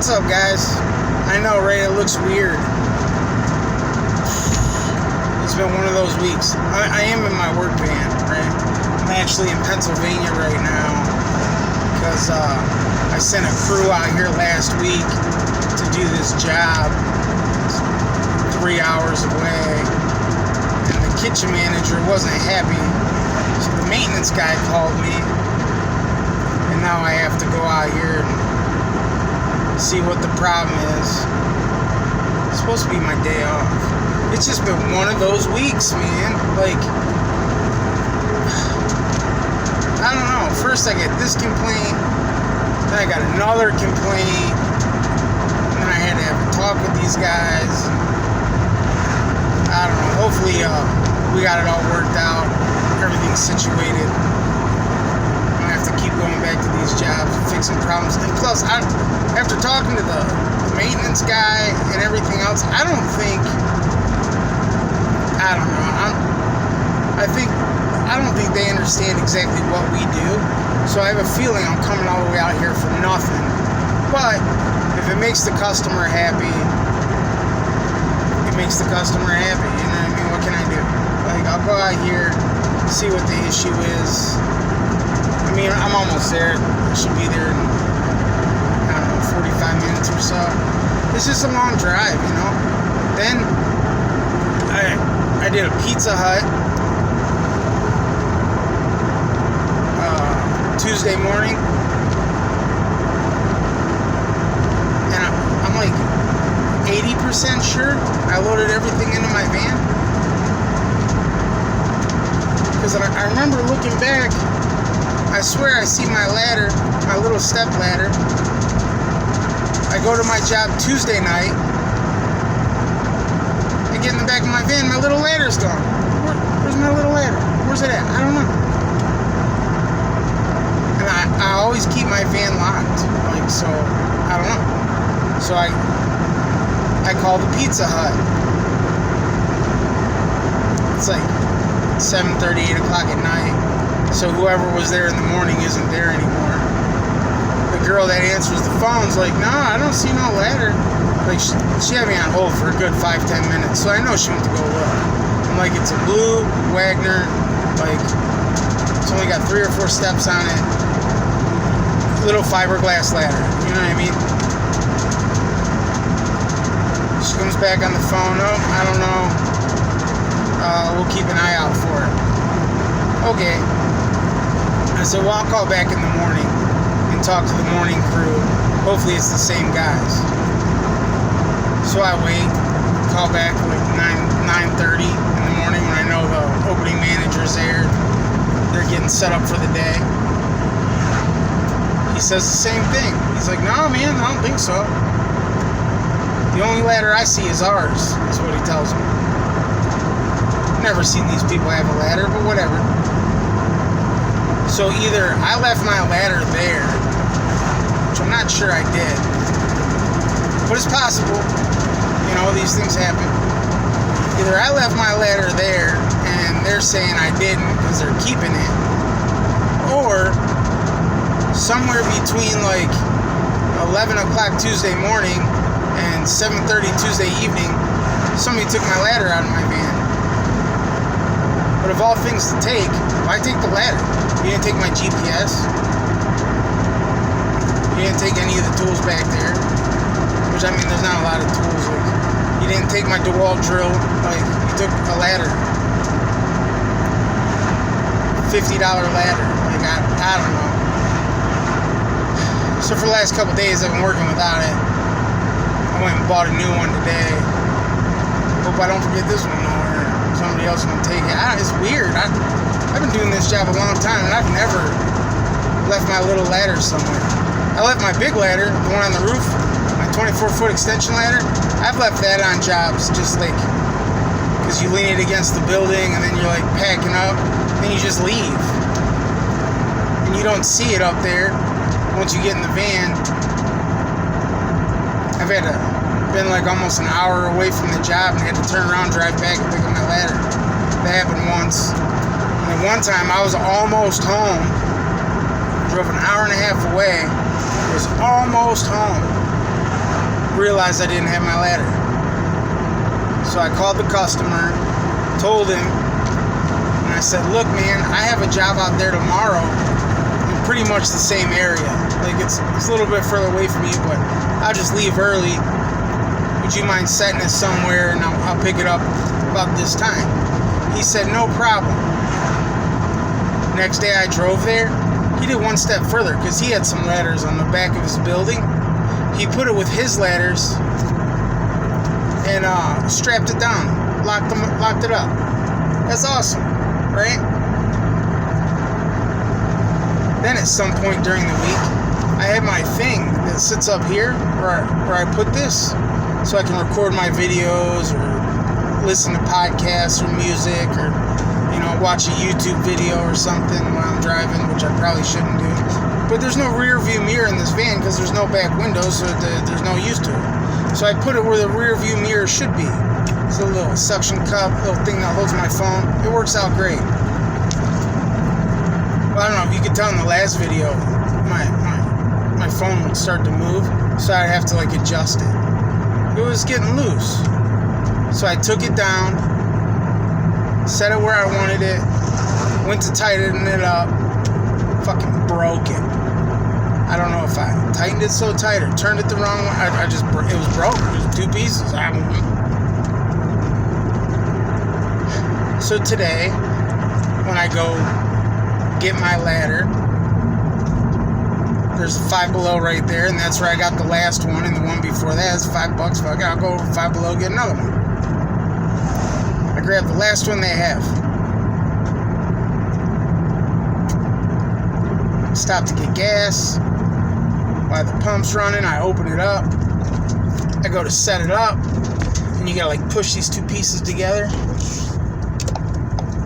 What's up, guys? I know, right? It looks weird. It's been one of those weeks. I am in my work van, right? I'm actually in Pennsylvania right now because I sent a crew out here last week to do this job. It's 3 hours away, and the kitchen manager wasn't happy. So the maintenance guy called me, and now I have to go out here and see what the problem is. It's supposed to be my day off. It's just been one of those weeks, man. Like, I don't know. First I get this complaint, then I got another complaint, and then I had to have a talk with these guys. I don't know. Hopefully we got it all worked out. Everything's situated. Keep going back to these jobs, fixing problems. And plus, after talking to the maintenance guy and everything else, I don't think they understand exactly what we do. So I have a feeling I'm coming all the way out here for nothing. But if it makes the customer happy, it makes the customer happy. You know what I mean? What can I do? Like, I'll go out here, see what the issue is. I mean, I'm almost there. I should be there in, 45 minutes or so. It's just a long drive, you know. Then I did a Pizza Hut Tuesday morning, and I'm like 80% sure I loaded everything into my van. Because I remember looking back, I swear I see my ladder, my little step ladder. I go to my job Tuesday night. I get in the back of my van, my little ladder's gone. Where's my little ladder? Where's it at? I don't know. And I always keep my van locked. Like, so, I don't know. So I call the Pizza Hut. It's like 7:30, 8 o'clock at night. So whoever was there in the morning isn't there anymore. The girl that answers the phone's like, no, I don't see no ladder. Like, she had me on hold for a good 5-10 minutes, so I know she went to go look. I'm like, it's a blue Wagner, like, it's only got 3 or 4 steps on it. Little fiberglass ladder, you know what I mean? She comes back on the phone, oh, I don't know. We'll keep an eye out for it. Okay. I said, well, I'll call back in the morning and talk to the morning crew. Hopefully it's the same guys. So I wait, call back like 9:30 in the morning when I know the opening manager's there. They're getting set up for the day. He says the same thing. He's like, no, man, I don't think so. The only ladder I see is ours, is what he tells me. Never seen these people have a ladder, but whatever. So either I left my ladder there, which I'm not sure I did, but it's possible, you know, these things happen. Either I left my ladder there and they're saying I didn't because they're keeping it, or somewhere between like 11 o'clock Tuesday morning and 7:30 Tuesday evening, somebody took my ladder out of my van. But of all things to take, why take the ladder? You didn't take my GPS. You didn't take any of the tools back there. Which, I mean, there's not a lot of tools. Like, you didn't take my DeWalt drill. Like, you took a ladder. $50 ladder. Like, I don't know. So for the last couple days, I've been working without it. I went and bought a new one today. Hope I don't forget this one, though. Somebody else can take it. It's weird. I've been doing this job a long time, and I've never left my little ladder somewhere. I left my big ladder, the one on the roof, my 24-foot extension ladder. I've left that on jobs, just like, because you lean it against the building, and then you're like packing up, then you just leave. And you don't see it up there once you get in the van. I've been like almost an hour away from the job and had to turn around, drive back, and pick up my ladder. That happened once. And then one time I was almost home, drove an hour and a half away, was almost home, realized I didn't have my ladder. So I called the customer, told him, and I said, look, man, I have a job out there tomorrow in pretty much the same area. Like, it's a little bit further away from you, but I'll just leave early. Would you mind setting it somewhere, and I'll pick it up about this time? He said, no problem. Next day I drove there. He did one step further because he had some ladders on the back of his building. He put it with his ladders and strapped it down, locked it up. That's awesome, right? Then at some point during the week, I have my thing that sits up here where I put this so I can record my videos or listen to podcasts or music or, you know, watch a YouTube video or something while I'm driving, which I probably shouldn't do. But there's no rear view mirror in this van because there's no back window, so there's no use to it. So I put it where the rear view mirror should be. It's a little suction cup, little thing that holds my phone. It works out great. Well, I don't know if you could tell in the last video, my phone would start to move, so I'd have to like adjust it. It was getting loose. So I took it down, set it where I wanted it, went to tighten it up, fucking broke it. I don't know if I tightened it so tight or turned it the wrong way. It was broke. It was two pieces. So today, when I go get my ladder, there's a Five Below right there, and that's where I got the last one, and the one before that is $5. Fuck, I'll go over Five Below, get another one. I grabbed the last one they have. Stop to get gas. While the pump's running, I open it up. I go to set it up, and you gotta like push these two pieces together,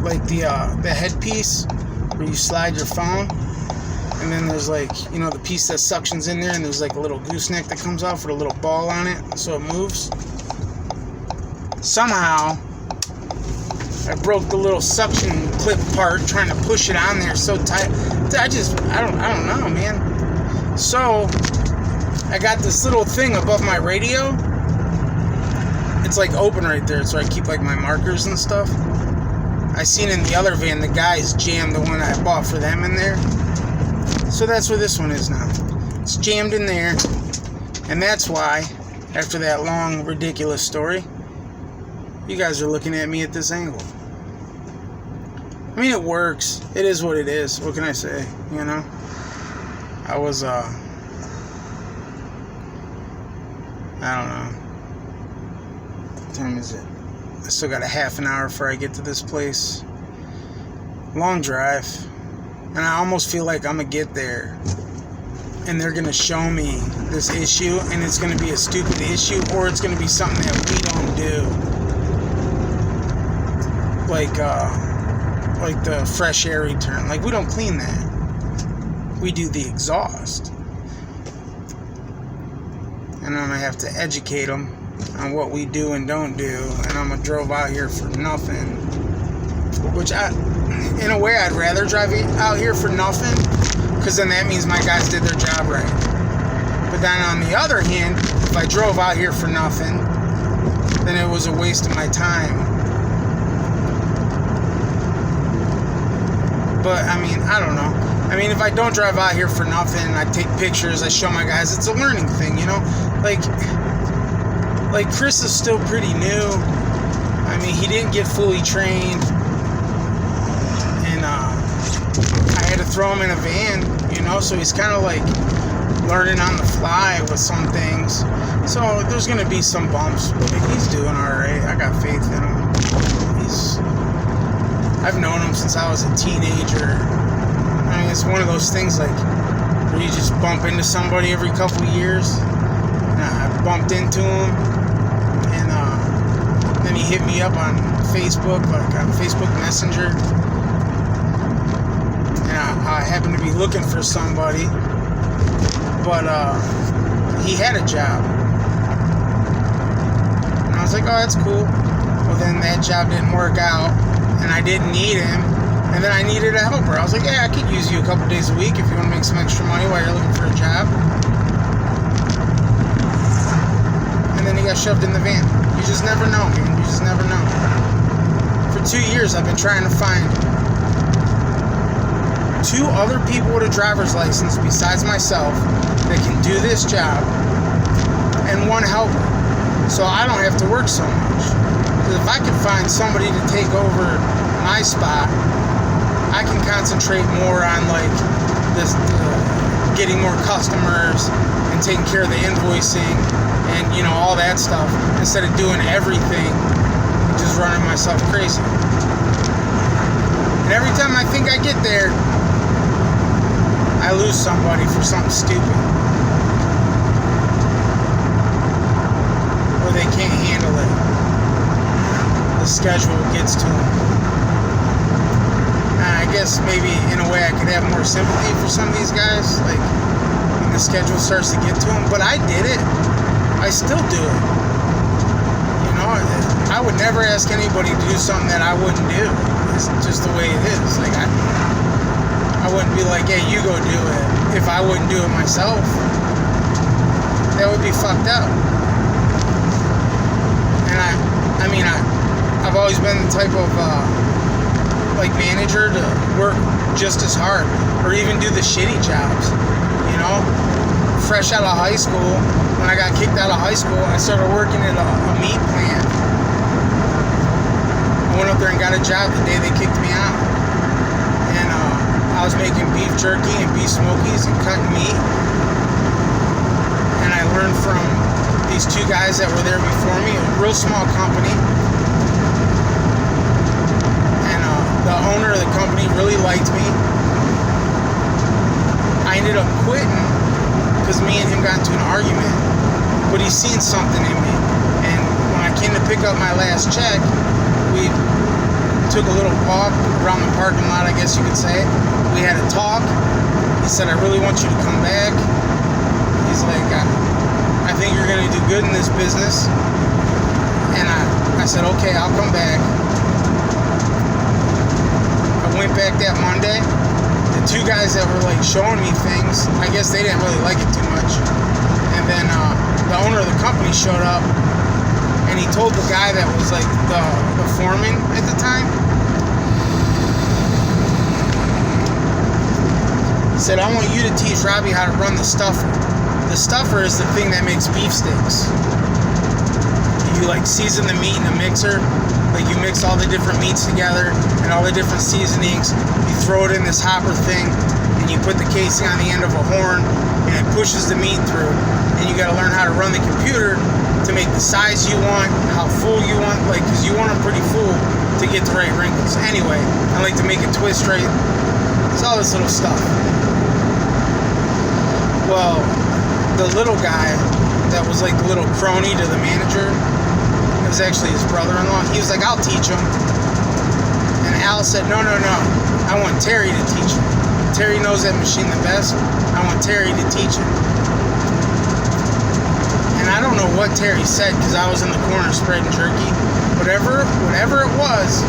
like the headpiece where you slide your phone, and then there's like, you know, the piece that suctions in there, and there's like a little gooseneck that comes off with a little ball on it, so it moves. Somehow, I broke the little suction clip part trying to push it on there so tight. I don't know, man. So, I got this little thing above my radio. It's like open right there, so I keep like my markers and stuff. I seen in the other van, the guys jammed the one I bought for them in there. So that's where this one is now. It's jammed in there. And that's why, after that long, ridiculous story, you guys are looking at me at this angle. I mean, it works. It is what it is. What can I say? You know? I was, I don't know. What time is it? I still got a half an hour before I get to this place. Long drive. And I almost feel like I'm going to get there, and they're going to show me this issue, and it's going to be a stupid issue, or it's going to be something that we don't do. Like the fresh air return. Like, we don't clean that. We do the exhaust. And I'm going to have to educate them on what we do and don't do, and I'm going to drove out here for nothing. Which, in a way, I'd rather drive out here for nothing, because then that means my guys did their job right. But then on the other hand, if I drove out here for nothing, then it was a waste of my time. But, I mean, I don't know. I mean, if I don't drive out here for nothing, I take pictures, I show my guys, it's a learning thing, you know? Like Chris is still pretty new. I mean, he didn't get fully trained. And, I had to throw him in a van, you know? So he's kind of like learning on the fly with some things. So there's going to be some bumps. But he's doing alright. I got faith in him. I've known him since I was a teenager. I mean, it's one of those things like where you just bump into somebody every couple of years. And I bumped into him, and then he hit me up on Facebook, like on Facebook Messenger. And I happened to be looking for somebody, but he had a job. And I was like, oh, that's cool. Well, then that job didn't work out, and I didn't need him. And then I needed a helper. I was like, yeah, I could use you a couple days a week if you want to make some extra money while you're looking for a job. shoved in the van. You just never know, man. You just never know. For 2 years, I've been trying to find 2 other people with a driver's license besides myself that can do this job, and 1 helper, so I don't have to work so much. Because if I can find somebody to take over my spot, I can concentrate more on like this, getting more customers and taking care of the invoicing and all that stuff, instead of doing everything, just running myself crazy. And every time I think I get there, I lose somebody for something stupid, or they can't handle it. The schedule gets to them. I guess maybe in a way I could have more sympathy for some of these guys, like when the schedule starts to get to them. But I did it. I still do it. I would never ask anybody to do something that I wouldn't do. It's just the way it is. Like I wouldn't be like, hey, you go do it, if I wouldn't do it myself. That would be fucked up. And I've always been the type of like manager to work just as hard, or even do the shitty jobs. Fresh out of high school, when I got kicked out of high school, I started working at a meat plant. I went up there and got a job the day they kicked me out, and I was making beef jerky and beef smokies and cutting meat. And I learned from these 2 guys that were there before me, a real small company. The owner of the company really liked me. I ended up quitting because me and him got into an argument, but he seen something in me. And when I came to pick up my last check, we took a little walk around the parking lot, I guess you could say. We had a talk. He said, I really want you to come back. He's like, I think you're going to do good in this business. And I said, okay, I'll come back. I went back that Monday. The 2 guys that were like showing me things, I guess they didn't really like it too much. And then the owner of the company showed up, and he told the guy that was like the foreman at the time, he said, I want you to teach Robbie how to run the stuffer. The stuffer is the thing that makes beef sticks. You like season the meat in a mixer. Like you mix all the different meats together and all the different seasonings. You throw it in this hopper thing, and you put the casing on the end of a horn, and it pushes the meat through. And you got to learn how to run the computer to make the size you want, how full you want, like, because you want them pretty full to get the right wrinkles. Anyway, I like to make it twist right. It's all this little stuff. Well, the little guy that was like the little crony to the manager, it was actually his brother-in-law. He was like, I'll teach him. And Al said, no, I want Terry to teach him. Terry knows that machine the best. I want Terry to teach him. And I don't know what Terry said, because I was in the corner spreading jerky. Whatever it was,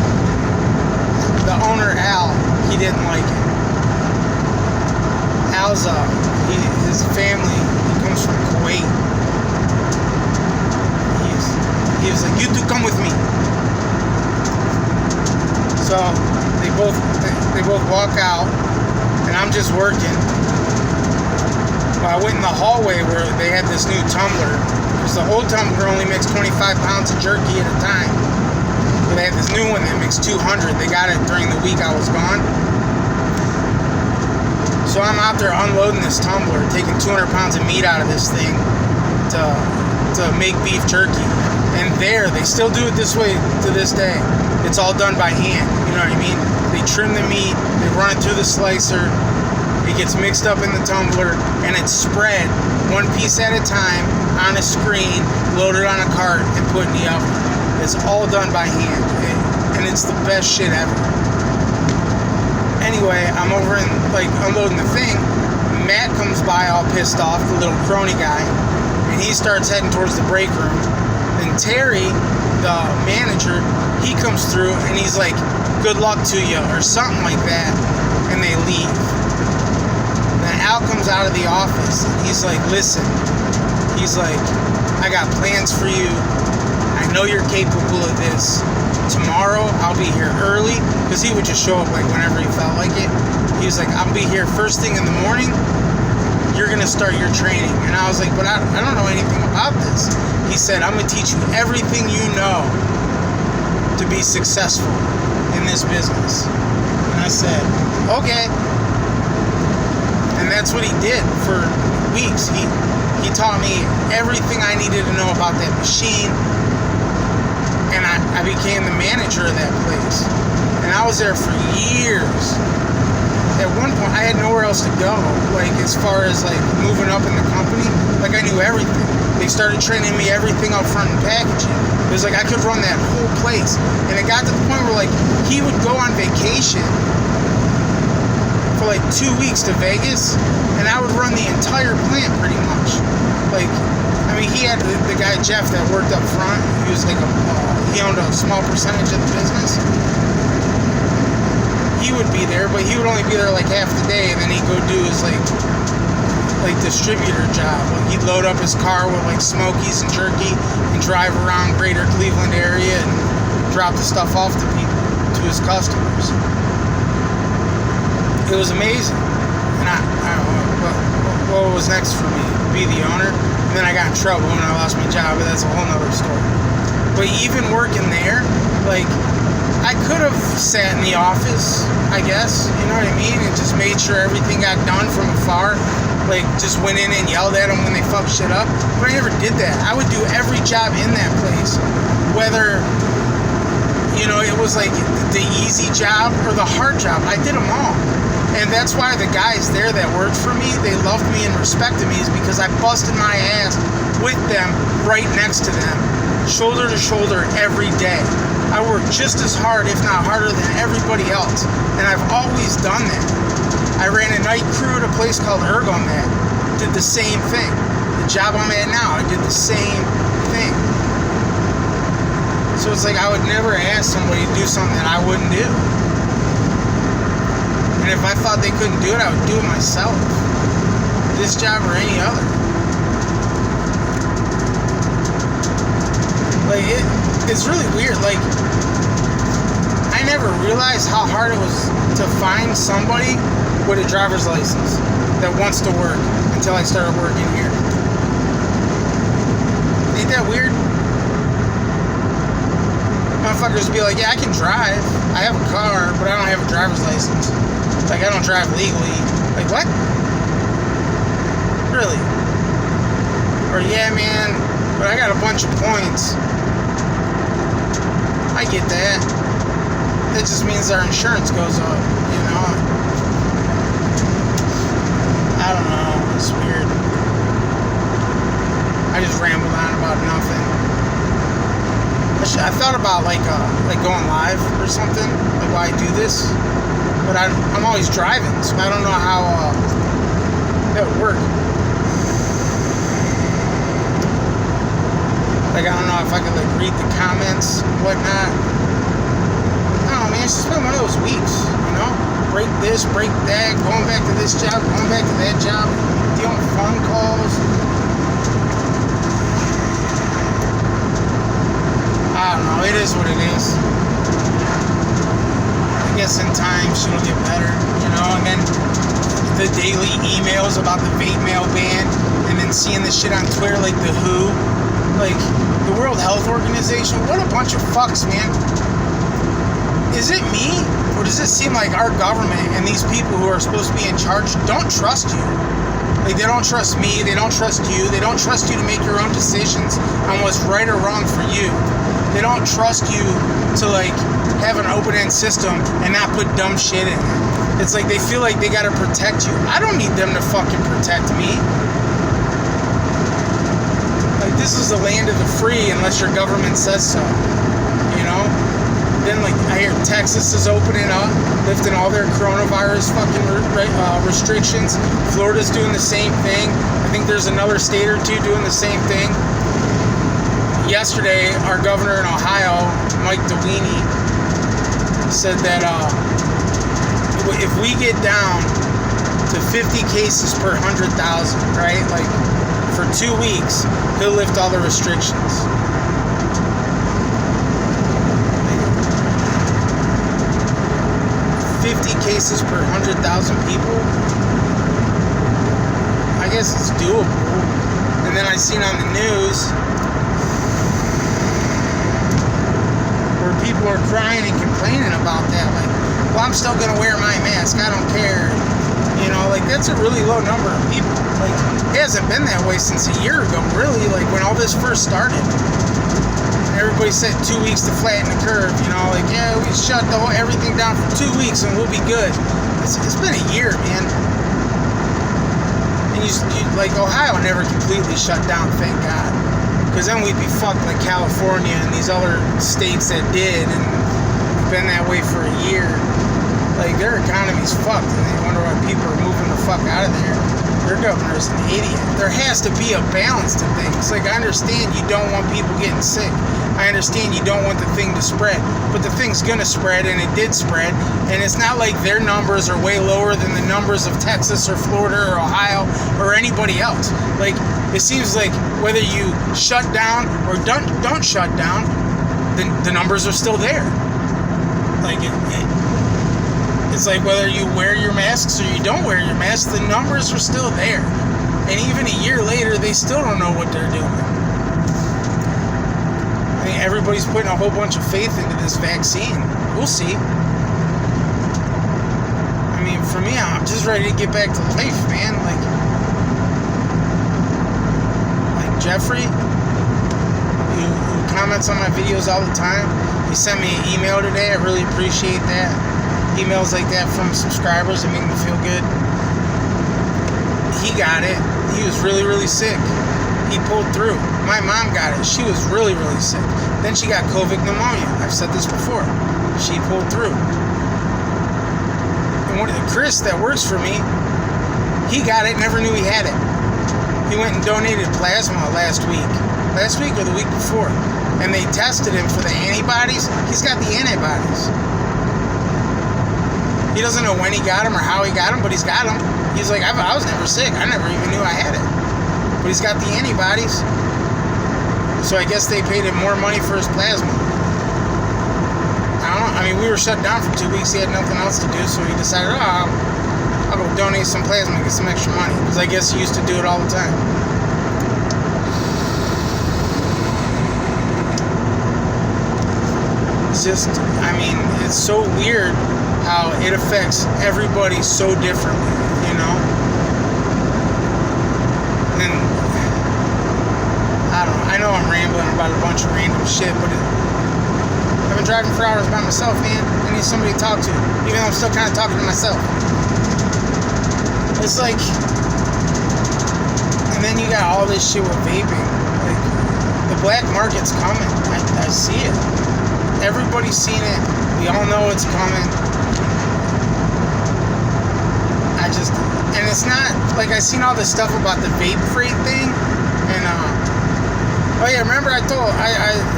the owner, Al, he didn't like it. Al's his family, he comes from Kuwait. He was like, you two come with me. So they both walk out, and I'm just working. Well, I went in the hallway where they had this new tumbler, because the old tumbler only makes 25 pounds of jerky at a time. But they had this new one that makes 200. They got it during the week I was gone. So I'm out there unloading this tumbler, taking 200 pounds of meat out of this thing to make beef jerky. And they still do it this way to this day. It's all done by hand, you know what I mean? They trim the meat, they run it through the slicer, it gets mixed up in the tumbler, and it's spread 1 piece at a time on a screen, loaded on a cart, and put in the oven. It's all done by hand, and it's the best shit ever. Anyway, I'm over and like unloading the thing. Matt comes by all pissed off, the little crony guy, and he starts heading towards the break room. Then Terry, the manager, he comes through and he's like, good luck to you, or something like that, and they leave. Then Al comes out of the office and he's like, listen, he's like, I got plans for you. I know you're capable of this. Tomorrow, I'll be here early. Because he would just show up like whenever he felt like it. He was like, I'll be here first thing in the morning. You're going to start your training. And I was like, but I don't know anything about this. He said, I'm going to teach you everything you know to be successful in this business. And I said, okay. And that's what he did for weeks. He taught me everything I needed to know about that machine. And I became the manager of that place. And I was there for years. At one point, I had nowhere else to go. Like, as far as, like, moving up in the company, like, I knew everything. They started training me everything up front in packaging. It was like I could run that whole place. And it got to the point where, like, he would go on vacation for, like, 2 weeks to Vegas, and I would run the entire plant pretty much. Like, I mean, he had the guy, Jeff, that worked up front. He was, like, he owned a small percentage of the business. He would be there, but he would only be there like half the day, and then he'd go do his like distributor job. Like, he'd load up his car with like Smokies and jerky and drive around greater Cleveland area and drop the stuff off to people, to his customers. It was amazing. And I don't know what was next for me, be the owner. And then I got in trouble when I lost my job, but that's a whole nother story. But even working there, like, I could have sat in the office, I guess, you know what I mean, and just made sure everything got done from afar. Like, just went in and yelled at them when they fucked shit up. But I never did that. I would do every job in that place, whether, you know, it was like the easy job or the hard job. I did them all. And that's why the guys there that worked for me, they loved me and respected me, is because I busted my ass with them, right next to them, shoulder to shoulder every day. I work just as hard, if not harder, than everybody else. And I've always done that. I ran a night crew at a place called Ergomat. Did the same thing. The job I'm at now, I did the same thing. So it's like I would never ask somebody to do something that I wouldn't do. And if I thought they couldn't do it, I would do it myself. This job or any other. Like, it's really weird. Like, I never realized how hard it was to find somebody with a driver's license that wants to work until I started working here. Ain't that weird? Motherfuckers be like, yeah, I can drive. I have a car, but I don't have a driver's license. Like, I don't drive legally. Like, what? Really? Or, yeah, man, but I got a bunch of points. I get that. That just means our insurance goes up, you know? I don't know. It's weird. I just rambled on about nothing. I thought about, like going live or something, like why I do this. But I'm always driving, so I don't know how that would work. Like, I don't know if I could, like, read the comments and whatnot. I don't know, man. It's just been one of those weeks, you know? Break this, break that, going back to this job, going back to that job, dealing with phone calls. I don't know. It is what it is. I guess in time, shit'll get better, you know? And then the daily emails about the vape mail ban, and then seeing this shit on Twitter, like the WHO. Like, the World Health Organization, what a bunch of fucks, man. Is it me? Or does it seem like our government and these people who are supposed to be in charge don't trust you? Like, they don't trust me, they don't trust you, they don't trust you to make your own decisions on what's right or wrong for you. They don't trust you to, like, have an open-end system and not put dumb shit in it. It's like they feel like they gotta protect you. I don't need them to fucking protect me. This is the land of the free unless your government says so, you know? Then, like, I hear Texas is opening up, lifting all their coronavirus fucking restrictions. Florida's doing the same thing. I think there's another state or two doing the same thing. Yesterday, our governor in Ohio, Mike DeWeeny, said that if we get down to 50 cases per 100,000, right? Like, for 2 weeks, he'll lift all the restrictions. 50 cases per 100,000 people. I guess it's doable. And then I seen on the news where people are crying and complaining about that. Like, well, I'm still gonna wear my mask. I don't care. You know, like, that's a really low number of people. Like, it hasn't been that way since a year ago, really. Like, when all this first started. Everybody said 2 weeks to flatten the curve, you know, like, yeah, we shut everything down for 2 weeks and we'll be good. It's been a year, man. And you like, Ohio never completely shut down, thank God. Because then we'd be fucked like California and these other states that did, and been that way for a year. Like, their economy's fucked, and they wonder why people are moving the fuck out of there. Their governor's an idiot. There has to be a balance to things. Like, I understand you don't want people getting sick. I understand you don't want the thing to spread. But the thing's gonna spread, and it did spread. And it's not like their numbers are way lower than the numbers of Texas or Florida or Ohio or anybody else. Like, it seems like whether you shut down or don't shut down, the numbers are still there. Like, it's like whether you wear your masks or you don't wear your masks, the numbers are still there. And even a year later, they still don't know what they're doing. I think everybody's putting a whole bunch of faith into this vaccine. We'll see. I mean, for me, I'm just ready to get back to life, man. Like Jeffrey, who comments on my videos all the time, he sent me an email today. I really appreciate that. Emails like that from subscribers, that make me feel good. He got it. He was really, really sick. He pulled through. My mom got it. She was really, really sick. Then she got COVID pneumonia. I've said this before. She pulled through. And Chris, that works for me, he got it, never knew he had it. He went and donated plasma last week or the week before. And they tested him for the antibodies. He's got the antibodies. He doesn't know when he got them or how he got them, but he's got them. He's like, I was never sick. I never even knew I had it. But he's got the antibodies. So I guess they paid him more money for his plasma. I don't know. I mean, we were shut down for 2 weeks. He had nothing else to do, so he decided, I'll go donate some plasma and get some extra money. Because I guess he used to do it all the time. It's just, I mean, it's so weird how it affects everybody so differently, you know? And I don't know, I know I'm rambling about a bunch of random shit, but I've been driving for hours by myself, man. I need somebody to talk to, even though I'm still kind of talking to myself. It's like, and then you got all this shit with vaping. Like, the black market's coming. I see it. Everybody's seen it. We all know it's coming. And it's not, like, I seen all this stuff about the vape freight thing, and, oh yeah, remember I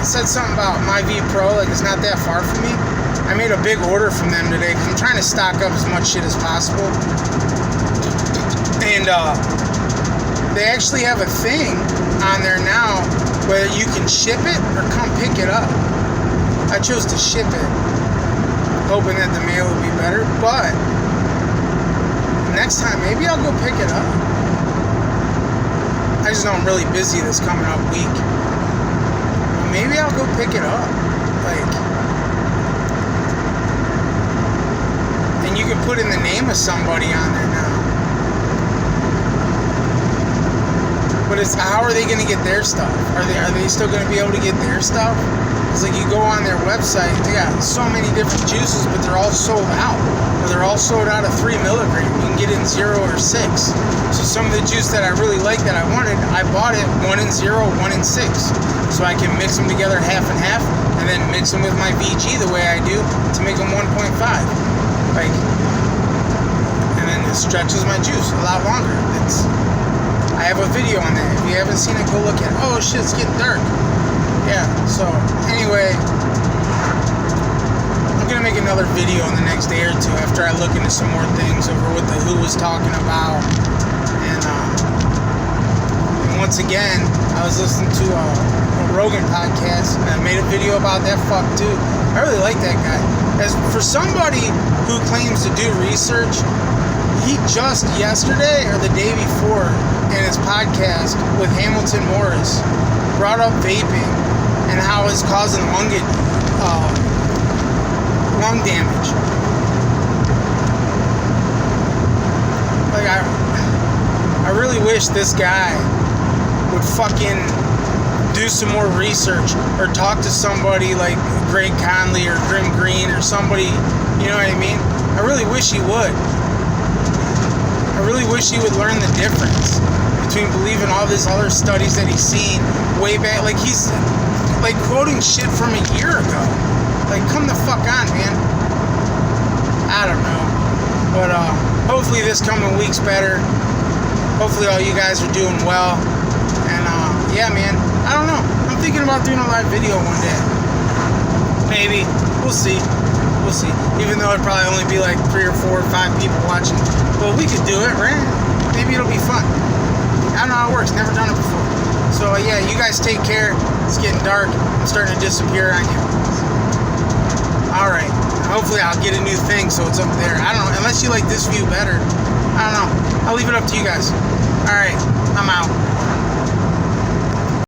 said something about my V Pro, like, it's not that far from me. I made a big order from them today, because I'm trying to stock up as much shit as possible, and, they actually have a thing on there now, where you can ship it, or come pick it up. I chose to ship it, hoping that the mail would be better, but next time, maybe I'll go pick it up. I just know I'm really busy this coming up week. Maybe I'll go pick it up. Like, and you can put in the name of somebody on there now. But it's, how are they going to get their stuff? Are they still going to be able to get their stuff? It's like you go on their website, they got so many different juices, but they're all sold out. Or they're all sold out of 3 milligram. You can get it in 0 or 6. So some of the juice that I really liked that I wanted, I bought it 1 in 0, 1 in 6. So I can mix them together half and half, and then mix them with my VG the way I do to make them 1.5. Like, and then it stretches my juice a lot longer. I have a video on that. If you haven't seen it, go look at it. Oh shit, it's getting dark. Yeah, so anyway, I'm going to make another video in the next day or two after I look into some more things over what the WHO was talking about. And once again, I was listening to a Rogan podcast, and I made a video about that fuck too. I really like that guy. As for somebody who claims to do research, he just yesterday or the day before in his podcast with Hamilton Morris brought up vaping and how it's causing lung damage. Like, I really wish this guy would fucking do some more research or talk to somebody like Greg Conley or Grim Green or somebody, you know what I mean? I really wish he would. I really wish he would learn the difference between believing all these other studies that he's seen way back. Like, he's like quoting shit from a year ago. Like, come the fuck on, man. I don't know. But hopefully this coming week's better. Hopefully all you guys are doing well. And yeah, man, I don't know. I'm thinking about doing a live video one day. Maybe. We'll see. We'll see. Even though it'd probably only be like 3 or 4 or 5 people watching. But we could do it, right? Maybe it'll be fun. I don't know how it works. Never done it before. So yeah, you guys take care. It's getting dark. I'm starting to disappear on you. Alright. Hopefully I'll get a new thing so it's up there. I don't know. Unless you like this view better. I don't know. I'll leave it up to you guys. Alright. I'm out.